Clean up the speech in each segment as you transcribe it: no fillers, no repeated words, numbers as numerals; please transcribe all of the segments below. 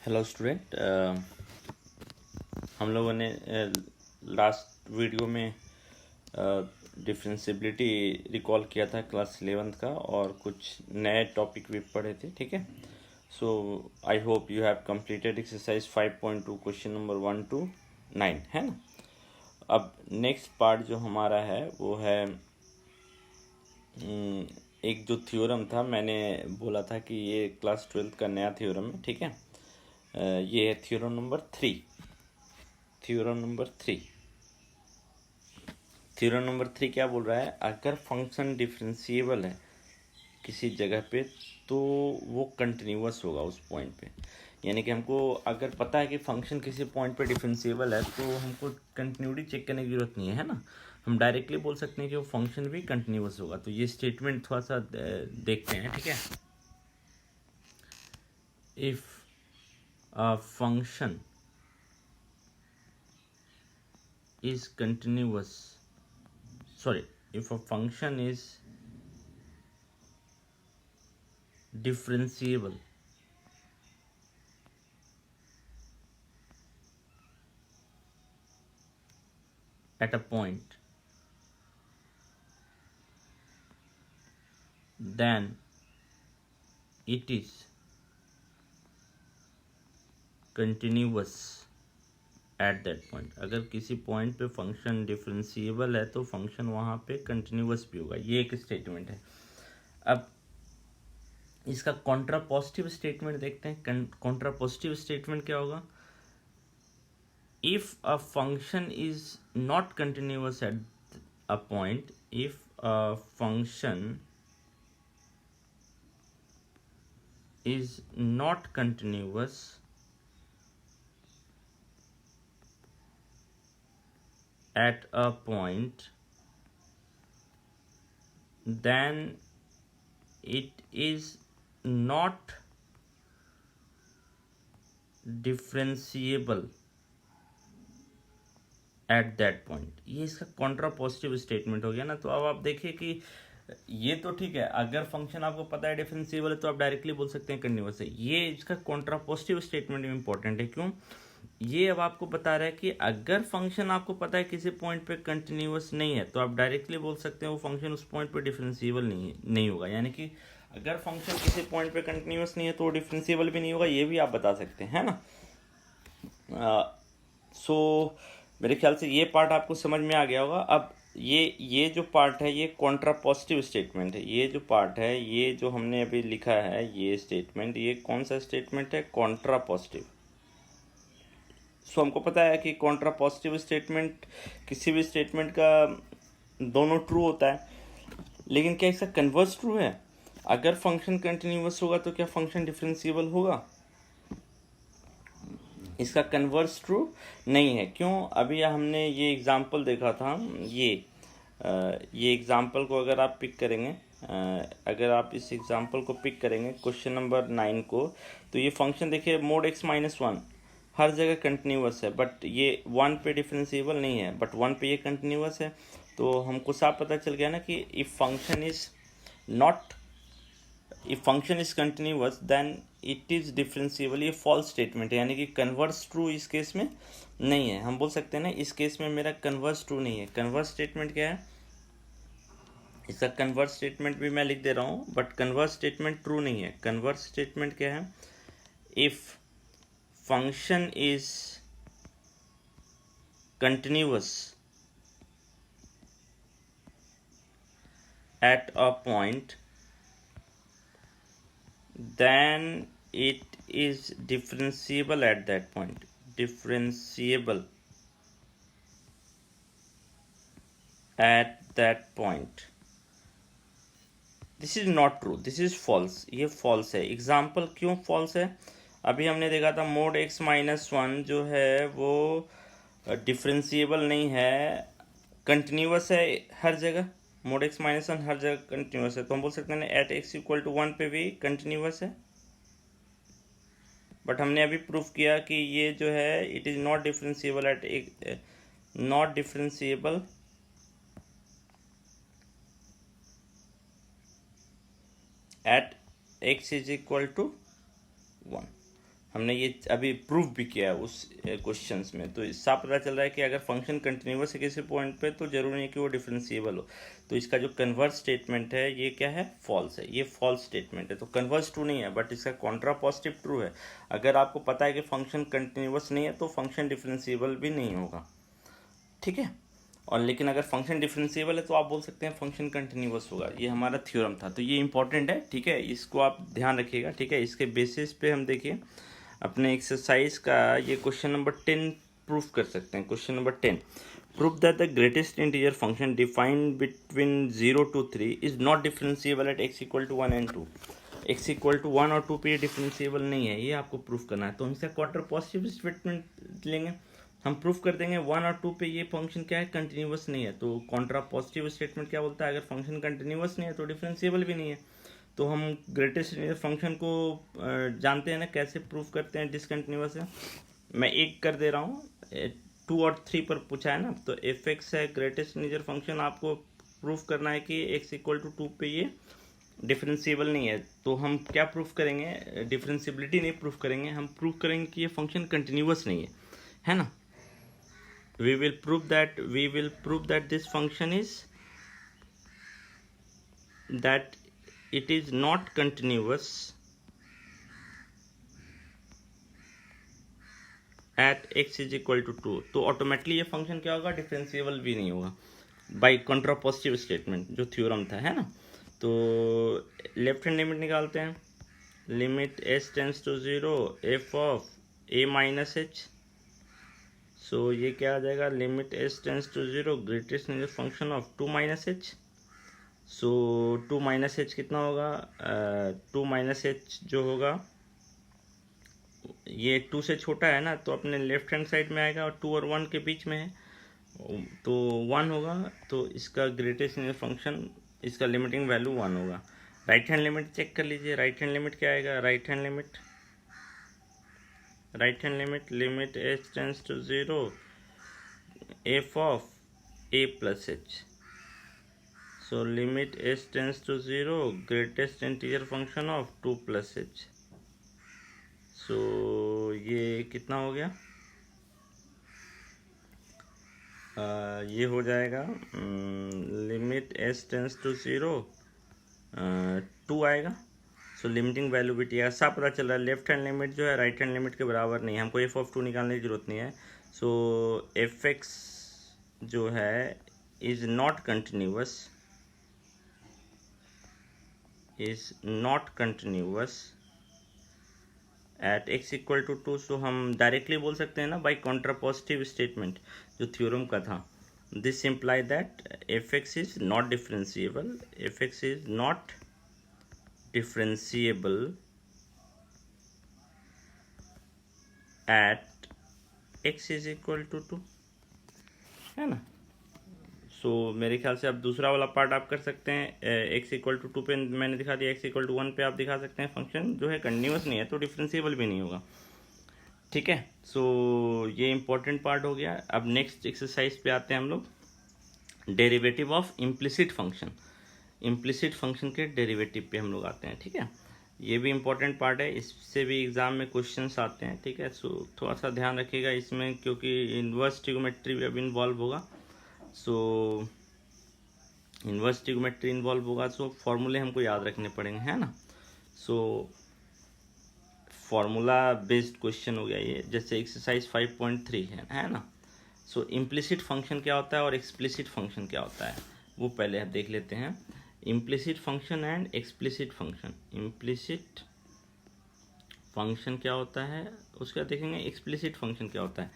Hello student, हम लोगों ने लास्ट वीडियो में डिफरेंशिएबिलिटी रिकॉल किया था क्लास 11th का, और कुछ नए टॉपिक भी पढ़े थे. ठीक है, so I hope you have completed exercise 5.2 question number 1 to 9, है ना. अब नेक्स्ट पार्ट जो हमारा है वो है एक जो थ्योरम था, मैंने बोला था कि ये क्लास 12th का नया थ्योरम है. ठीक है, ये है theorem number 3. Theorem number 3 theorem number 3 क्या बोल रहा है? अगर फंक्शन डिफरेंशिएबल है किसी जगह पे तो वो कंटिन्यूअस होगा उस पॉइंट पे. यानी कि हमको अगर पता है कि फंक्शन किसी पॉइंट पे डिफरेंशिएबल है तो हमको कंटिन्यूटी चेक करने की जरूरत नहीं है ना. हम डायरेक्टली बोल सकते हैं कि वो फंक्शन भी कंटिन्यूअस होगा. तो ये स्टेटमेंट थोड़ा सा देखते हैं. ठीक है, if a function is continuous, sorry, if a function is differentiable at a point, then it is continuous at that point. अगर किसी पॉइंट पे फंक्शन डिफरेंशिएबल है तो फंक्शन वहाँ पे कंटिन्यूअस भी होगा. ये एक स्टेटमेंट है. अब इसका कॉन्ट्रा पॉजिटिव स्टेटमेंट देखते हैं. कॉन्ट्रा पॉजिटिव स्टेटमेंट क्या होगा? If a function is not continuous at a point, if a function is not continuous at a point, then it is not differentiable at that point. ये इसका Contra positive statement हो गया ना. तो अब आप देखिए कि ये तो ठीक है, अगर फंक्शन आपको पता है डिफरेंशिएबल है तो आप डायरेक्टली बोल सकते हैं कंटिन्यूअस है. ये इसका कॉन्ट्रा पॉजिटिव स्टेटमेंट इंपॉर्टेंट है. क्यों? ये अब आपको बता रहा है कि अगर फंक्शन आपको पता है किसी पॉइंट पे कंटिन्यूअस नहीं है तो आप डायरेक्टली बोल सकते हैं वो फंक्शन उस पॉइंट पे डिफरेंशिएबल नहीं होगा. यानी कि अगर फंक्शन किसी पॉइंट पे कंटिन्यूअस नहीं है तो वो डिफरेंशिएबल भी नहीं होगा, ये भी आप बता सकते हैं, है ना. सो मेरे ख्याल से ये पार्ट आपको समझ में आ गया होगा. अब ये जो पार्ट है ये कॉन्ट्रा पॉजिटिव स्टेटमेंट है. ये जो पार्ट है, ये जो हमने अभी लिखा है ये स्टेटमेंट, ये कौन सा स्टेटमेंट है? Contra positive. सो हमको पता है कि कॉन्ट्रा पॉजिटिव स्टेटमेंट किसी भी स्टेटमेंट का दोनों ट्रू होता है. लेकिन क्या इसका कन्वर्स ट्रू है? अगर फंक्शन कंटिन्यूअस होगा तो क्या फंक्शन डिफरेंशिएबल होगा? इसका कन्वर्स ट्रू नहीं है. क्यों? अभी हमने ये एग्जांपल देखा था. ये एग्जांपल को अगर आप पिक करेंगे, अगर आप इस एग्जांपल को पिक करेंगे क्वेश्चन नंबर 9 को, तो ये फंक्शन देखिए मोड x माइनस 1 हर जगह कंटिन्यूअस है, बट ये 1 पे डिफरेंशिएबल नहीं है, बट 1 पे ये कंटिन्यूअस है. तो हमको साफ पता चल गया ना कि if function is continuous then it is differentiable. ये फॉल्स स्टेटमेंट है, यानी कि कन्वर्स ट्रू इस केस में नहीं है. हम बोल सकते हैं ना इस केस में मेरा कन्वर्स ट्रू नहीं है. कन्वर्स स्टेटमेंट क्या है? इसका कन्वर्स स्टेटमेंट भी मैं लिख दे रहा हूँ, बट कन्वर्स स्टेटमेंट ट्रू नहीं है. कन्वर्स स्टेटमेंट क्या है? If function is continuous at a point, then it is differentiable at that point. Differentiable at that point. This is not true, this is false. ये false है. Example क्यों false है? अभी हमने देखा था मोड x माइनस 1 जो है वो डिफरेंशिएबल नहीं है, कंटिन्यूअस है हर जगह. मोड x माइनस 1 हर जगह कंटिन्यूअस है, तो हम बोल सकते हैं एट x इक्वल टू 1 पे भी कंटिन्यूअस है. बट हमने अभी प्रूफ किया कि ये जो है it is not differentiable at x is equal to 1. हमने ये अभी प्रूव भी किया है उस क्वेश्चंस में। तो इससे पता चल रहा है कि अगर फंक्शन कंटिन्यूअस है किसी पॉइंट पे तो जरूरी नहीं कि वो डिफरेंशिएबल हो। तो इसका जो कन्वर्स स्टेटमेंट है ये क्या है, फॉल्स है, ये फॉल्स स्टेटमेंट है। तो कन्वर्स ट्रू नहीं है, बट इसका कॉन्ट्रा पॉजिटिव ट्रू है। अगर आपको पता है कि फंक्शन कंटिन्यूअस नहीं है तो फंक्शन डिफरेंशिएबल भी नहीं होगा, ठीक है। और लेकिन अगर फंक्शन डिफरेंशिएबल है तो आप बोल सकते हैं फंक्शन कंटिन्यूअस होगा। ये हमारा थ्योरम था, तो ये इंपॉर्टेंट है, ठीक है, इसको आप ध्यान रखिएगा, ठीक है। इसके बेसिस पे हम देखिए अपने एक्सरसाइज का ये क्वेश्चन नंबर 10 प्रूफ कर सकते हैं। Question number 10, proof that the greatest integer function defined between 0 to 3 is not differentiable at x equal to 1 and 2। x equal to 1 और 2 पे ये डिफरेंशिएबल नहीं है, ये आपको प्रूफ करना है। तो हम इसका क्वार्टर पॉजिटिव स्टेटमेंट लेंगे, हम प्रूफ कर देंगे 1 और 2 पे ये फंक्शन क्या है, कंटिन्यूअस नहीं है। तो कॉन्ट्रा पॉजिटिव स्टेटमेंट क्या बोलता है, अगर फंक्शन कंटिन्यूअस नहीं है तो डिफरेंशिएबल भी नहीं है। तो हम ग्रेटेस्ट फंक्शन को जानते हैं ना कैसे प्रूफ करते हैं डिसकंटिन्यूअस है। मैं एक कर दे रहा हूँ, 2 और 3 पर पूछा है ना, तो एफ एक्स है ग्रेटेस्ट इंटीजर फंक्शन, आपको प्रूफ करना है कि x इक्वल टू 2 पे ये डिफरेंशिएबल नहीं है। तो हम क्या प्रूफ करेंगे, डिफरेंशिएबिलिटी नहीं प्रूफ करेंगे, हम प्रूफ करेंगे कि ये फंक्शन कंटिन्यूअस नहीं है ना। we will prove that this function is that it is not continuous at x is equal to 2। तो ऑटोमेटिकली ये फंक्शन क्या होगा, डिफरेंशिएबल भी नहीं होगा बाई कॉन्ट्रापोजिटिव स्टेटमेंट जो थ्योरम था, है ना। तो लेफ्ट हैंड लिमिट निकालते हैं, limit s tends to 0 f of a minus h. So ये क्या आ जाएगा, limit s tends to 0 greatest integer function of 2 minus h. So 2 minus h कितना होगा, 2 माइनस एच जो होगा ये 2 से छोटा है ना, तो अपने लेफ्ट हैंड साइड में आएगा और 2 और 1 के बीच में है तो 1 होगा। तो इसका ग्रेटेस्ट इंटीजर फंक्शन, इसका लिमिटिंग वैल्यू 1 होगा। राइट हैंड लिमिट चेक कर लीजिए, राइट हैंड लिमिट क्या आएगा, right hand limit limit h tends to 0 f of a plus h. So limit h tends to 0 greatest integer function of 2 plus h. So ये कितना हो गया, ये हो जाएगा लिमिट h टेंस टू 0 2 आएगा। सो लिमिटिंग वैल्यू भी टी साफ पता चल रहा है, लेफ्ट हैंड लिमिट जो है राइट हैंड लिमिट के बराबर नहीं है, हमको एफ ऑफ 2 निकालने की जरूरत नहीं है। सो एफ एक्स जो है is not continuous at x equal to 2। So हम डायरेक्टली बोल सकते हैं ना बाई कॉन्ट्रापोजिटिव स्टेटमेंट जो थ्योरम का था, this imply that f x is not differentiable, f x is not differentiable at x is equal to 2, है ना। सो मेरे ख्याल से अब दूसरा वाला पार्ट आप कर सकते हैं, x इक्वल टू 2 पे मैंने दिखा दिया, x इक्वल टू 1 पे आप दिखा सकते हैं फंक्शन जो है कंटिन्यूअस नहीं है तो डिफरेंशिएबल भी नहीं होगा, ठीक है। सो ये इंपॉर्टेंट पार्ट हो गया। अब नेक्स्ट एक्सरसाइज पे आते हैं हम लोग, derivative of implicit function. Implicit function के डेरिवेटिव पे हम लोग आते हैं, ठीक है। ये भी इम्पोर्टेंट पार्ट है, इससे भी एग्जाम में क्वेश्चंस आते हैं, ठीक है। सो थोड़ा सा ध्यान रखिएगा इसमें क्योंकि इन्वर्स ट्रिगोमेट्री भी अब इन्वॉल्व होगा। सो इन्वर्स ट्रिगोमेट्री इन्वॉल्व होगा सो फॉर्मूले हमको याद रखने पड़ेंगे, है ना। सो फॉर्मूला बेस्ड क्वेश्चन हो गया ये, जैसे एक्सरसाइज 5.3 है ना। सो इम्प्लिसिट फंक्शन क्या होता है और एक्सप्लिसिट फंक्शन क्या होता है वो पहले आप देख लेते हैं। Implicit function and explicit function, implicit function क्या होता है उसके बाद देखेंगे एक्सप्लिसिट फंक्शन क्या होता है।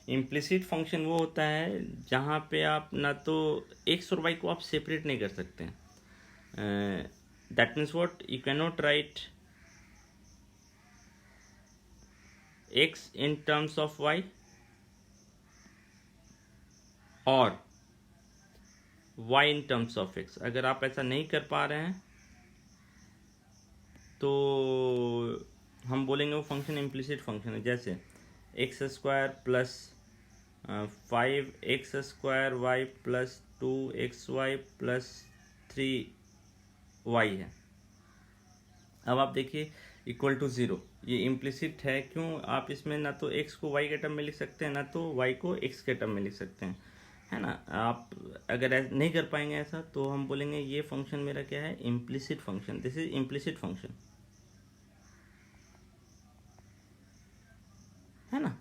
इम्प्लिसिट फंक्शन वो होता है जहाँ पे आप ना तो एक्स और वाई को आप सेपरेट नहीं कर सकते हैं, that means what, you can not write x in terms of y और y in terms of x। अगर आप ऐसा नहीं कर पा रहे हैं तो हम बोलेंगे वो फंक्शन इम्प्लिसिट फंक्शन है। जैसे x square plus 5x² y plus 2xy plus 3y है। अब आप देखिए इक्वल टू 0, ये इम्प्लिसिट है। क्यों? आप इसमें ना तो x को y के टर्म में लिख सकते हैं, ना तो y को x के टर्म में लिख सकते हैं, है ना। आप अगर नहीं कर पाएंगे ऐसा, तो हम बोलेंगे ये फंक्शन मेरा क्या है, implicit function. This is implicit function, है ना।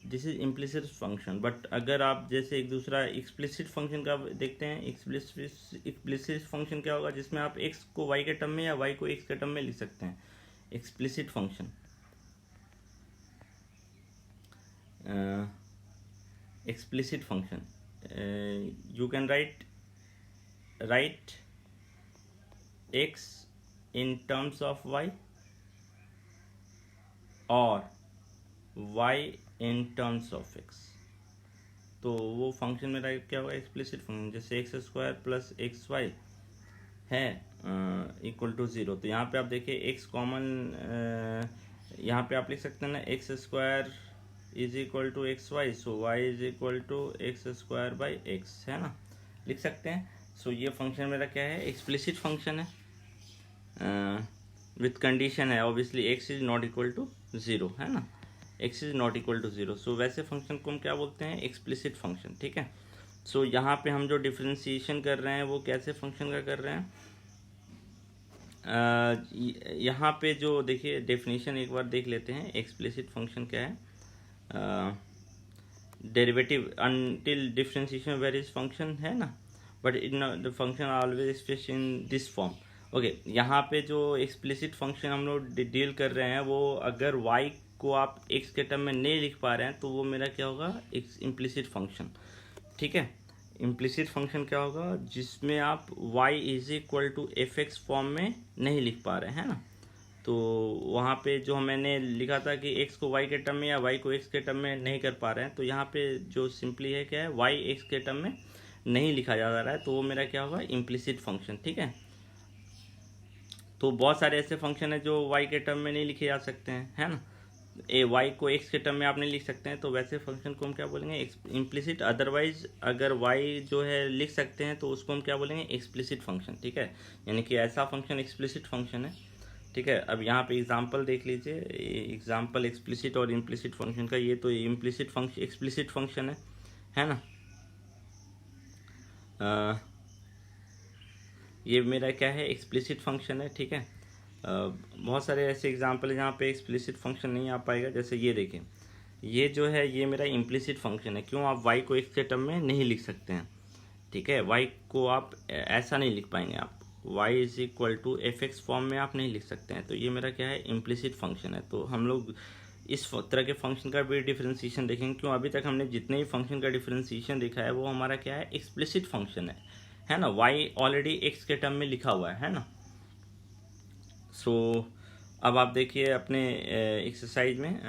This is implicit function. But अगर आप जैसे एक दूसरा एक्सप्लिसिट फंक्शन का देखते हैं, एक्सप्लिसिट फंक्शन क्या होगा, जिसमें आप x को y के टर्म में या y को x के टर्म में लिख सकते हैं। Explicit function, explicit function, you can write x in terms of y or y in terms of x। तो वो फंक्शन मेरा क्या होगा, एक्सप्लिसिट फंक्शन। जैसे x square plus x y है इक्वल टू 0, तो यहाँ पे आप देखिए एक्स कॉमन, यहाँ पे आप लिख सकते हैं ना, x square is equal to x y, so y is equal to x square by x, है ना, लिख सकते हैं। सो ये फंक्शन मेरा क्या है, एक्सप्लिसिट फंक्शन है, विथ कंडीशन है obviously x is not equal to 0, है ना, x is not equal to 0। So वैसे फंक्शन को हम क्या बोलते हैं, एक्सप्लिसिट फंक्शन, ठीक है। सो यहाँ पे हम जो डिफ्रेंसिएशन कर रहे हैं वो कैसे फंक्शन का कर रहे हैं, यहाँ पे जो देखिए डेफिनेशन एक बार देख लेते हैं, एक्सप्लिसिट फंक्शन क्या है। Derivative until differentiation various function, है ना, but in the function always express in this form. Okay, यहाँ पे जो एक्सप्लिसिट फंक्शन हम लोग डील कर रहे हैं, वो अगर y को आप x के टर्म में नहीं लिख पा रहे हैं, तो वो मेरा क्या होगा, इम्प्लिसिट फंक्शन, ठीक है। इम्प्लिसिट फंक्शन क्या होगा, जिसमें आप y is equal to f x form में नहीं लिख पा रहे हैं, है ना। तो वहाँ पे जो मैंने लिखा था कि x को y के टर्म में या y को x के टर्म में नहीं कर पा रहे हैं, तो यहाँ पे जो सिंपली है क्या है, y x के टर्म में नहीं लिखा जा रहा है, तो वो मेरा क्या होगा, इम्प्लिसिट फंक्शन, ठीक है। तो बहुत सारे ऐसे फंक्शन है जो y के टर्म में नहीं लिखे जा सकते हैं, है ना। y को x के टर्म में आप नहीं लिख सकते हैं, तो वैसे फंक्शन को हम क्या बोलेंगे, इम्प्लिसिट। अदरवाइज अगर y जो है लिख सकते हैं, तो उसको हम क्या बोलेंगे, एक्सप्लिसिट फंक्शन, ठीक है। यानी कि ऐसा फंक्शन एक्सप्लिसिट फंक्शन है, ठीक है। अब यहाँ पे एग्जांपल देख लीजिए, एग्जांपल एक्सप्लिसिट और इम्प्लिसिट फंक्शन का। ये तो इम्प्लिसिट फंक्शन, एक्सप्लिसिट फंक्शन है ना। ये मेरा क्या है, एक्सप्लिसिट फंक्शन है, ठीक है। बहुत सारे ऐसे एग्जांपल है जहाँ पे एक्सप्लिसिट फंक्शन नहीं आ पाएगा। जैसे ये देखें, ये जो है ये मेरा इम्प्लिसिट फंक्शन है। क्यों? आप y को x के टर्म में नहीं लिख सकते हैं, ठीक है। y को आप ऐसा नहीं लिख पाएंगे, आप y is equal to f x form में आप नहीं लिख सकते हैं। तो ये मेरा क्या है, इम्प्लिसिट फंक्शन है। तो हम लोग इस तरह के फंक्शन का भी डिफरेंशिएशन देखेंगे। क्यों? अभी तक हमने जितने भी फंक्शन का डिफरेंशिएशन देखा है वो हमारा क्या है, एक्सप्लिसिट फंक्शन है ना। y ऑलरेडी x के टर्म में लिखा हुआ है ना। सो अब आप देखिए अपने एक्सरसाइज में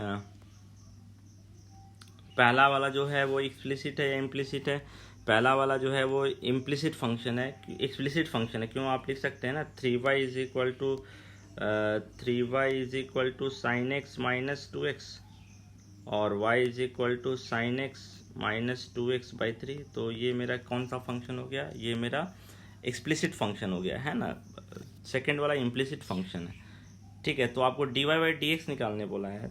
पहला वाला जो है वो एक्सप्लिसिट है या इम्प्लिसिट है। पहला वाला जो है वो इम्प्लिसिट फंक्शन है, एक्सप्लिसिट फंक्शन है। क्यों? आप लिख सकते हैं ना, 3y is equal to sine x minus 2x और y is equal to sine x minus 2x by 3। तो ये मेरा कौन सा फंक्शन हो गया, ये मेरा एक्सप्लिसिट फंक्शन हो गया, है ना। सेकेंड वाला इम्प्लिसिट फंक्शन है, ठीक है। तो आपको dy बाई डी एक्स निकालने बोला है,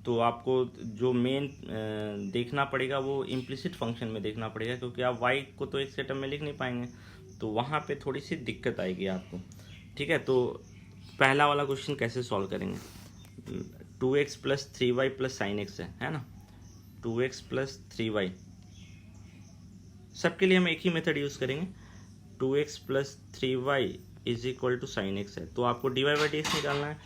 तो आपको जो मेन देखना पड़ेगा वो इम्प्लिसिट फंक्शन में देखना पड़ेगा, क्योंकि आप y को तो x के टर्म में लिख नहीं पाएंगे, तो वहाँ पे थोड़ी सी दिक्कत आएगी आपको, ठीक है। तो पहला वाला क्वेश्चन कैसे सॉल्व करेंगे, 2x plus 3y plus sign x है ना। 2x प्लस 3y, सबके लिए हम एक ही मेथड यूज़ करेंगे। 2x plus 3y is equal to sine x है, तो आपको dy बाई डी एक्स निकालना है।